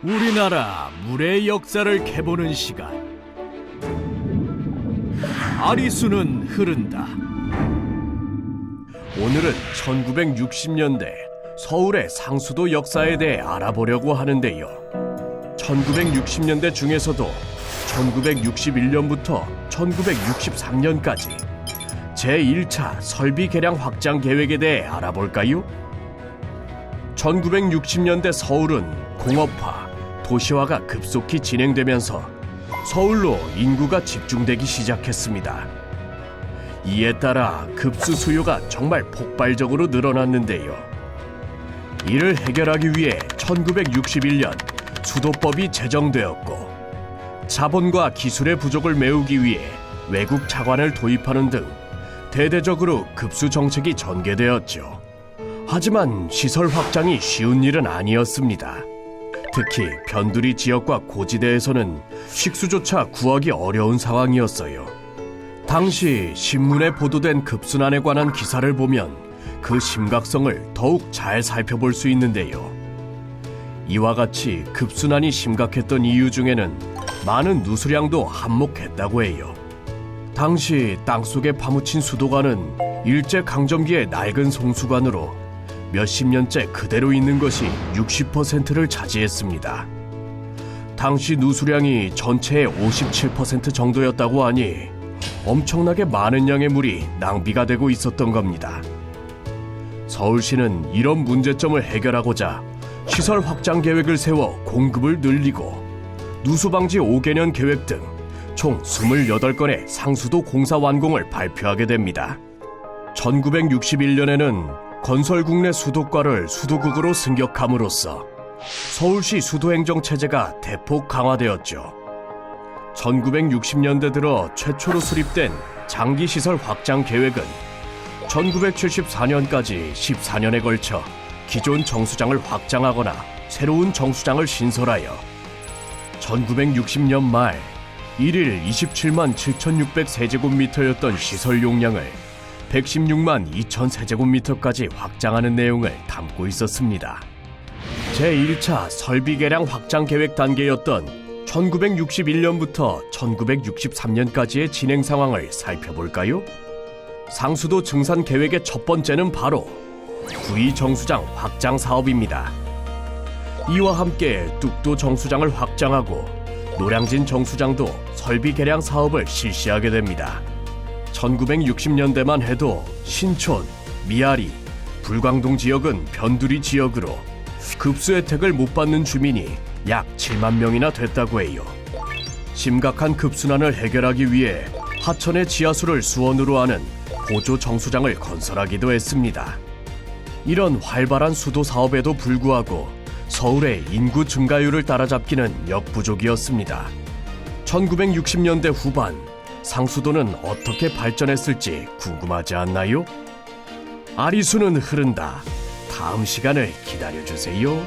우리나라 물의 역사를 캐보는 시간. 아리수는 흐른다. 오늘은 1960년대 서울의 상수도 역사에 대해 알아보려고 하는데요. 1960년대 중에서도 1961년부터 1963년까지 제1차 설비 개량 확장 계획에 대해 알아볼까요? 1960년대 서울은 공업화, 도시화가 급속히 진행되면서 서울로 인구가 집중되기 시작했습니다. 이에 따라 급수 수요가 정말 폭발적으로 늘어났는데요. 이를 해결하기 위해 1961년 수도법이 제정되었고, 자본과 기술의 부족을 메우기 위해 외국 차관을 도입하는 등 대대적으로 급수 정책이 전개되었죠. 하지만 시설 확장이 쉬운 일은 아니었습니다. 특히 변두리 지역과 고지대에서는 식수조차 구하기 어려운 상황이었어요. 당시 신문에 보도된 급순환에 관한 기사를 보면 그 심각성을 더욱 잘 살펴볼 수 있는데요. 이와 같이 급순환이 심각했던 이유 중에는 많은 누수량도 한몫했다고 해요. 당시 땅속에 파묻힌 수도관은 일제강점기의 낡은 송수관으로 몇십 년째 그대로 있는 것이 60%를 차지했습니다. 당시 누수량이 전체의 57% 정도였다고 하니 엄청나게 많은 양의 물이 낭비가 되고 있었던 겁니다. 서울시는 이런 문제점을 해결하고자 시설 확장 계획을 세워 공급을 늘리고 누수방지 5개년 계획 등 총 28건의 상수도 공사 완공을 발표하게 됩니다. 1961년에는 건설국 내 수도과를 수도국으로 승격함으로써 서울시 수도행정체제가 대폭 강화되었죠. 1960년대 들어 최초로 수립된 장기시설 확장 계획은 1974년까지 14년에 걸쳐 기존 정수장을 확장하거나 새로운 정수장을 신설하여 1960년 말 1일 27만 7,600세제곱미터였던 시설 용량을 116만 2천 세제곱미터까지 확장하는 내용을 담고 있었습니다. 제1차 설비 개량 확장 계획 단계였던 1961년부터 1963년까지의 진행 상황을 살펴볼까요? 상수도 증산 계획의 첫 번째는 바로 구이 정수장 확장 사업입니다. 이와 함께 뚝도 정수장을 확장하고 노량진 정수장도 설비 개량 사업을 실시하게 됩니다. 1960년대만 해도 신촌, 미아리, 불광동 지역은 변두리 지역으로 급수 혜택을 못 받는 주민이 약 7만 명이나 됐다고 해요. 심각한 급순환을 해결하기 위해 하천의 지하수를 수원으로 하는 보조 정수장을 건설하기도 했습니다. 이런 활발한 수도 사업에도 불구하고 서울의 인구 증가율을 따라잡기는 역부족이었습니다. 1960년대 후반 상수도는 어떻게 발전했을지 궁금하지 않나요? 아리수는 흐른다. 다음 시간을 기다려주세요.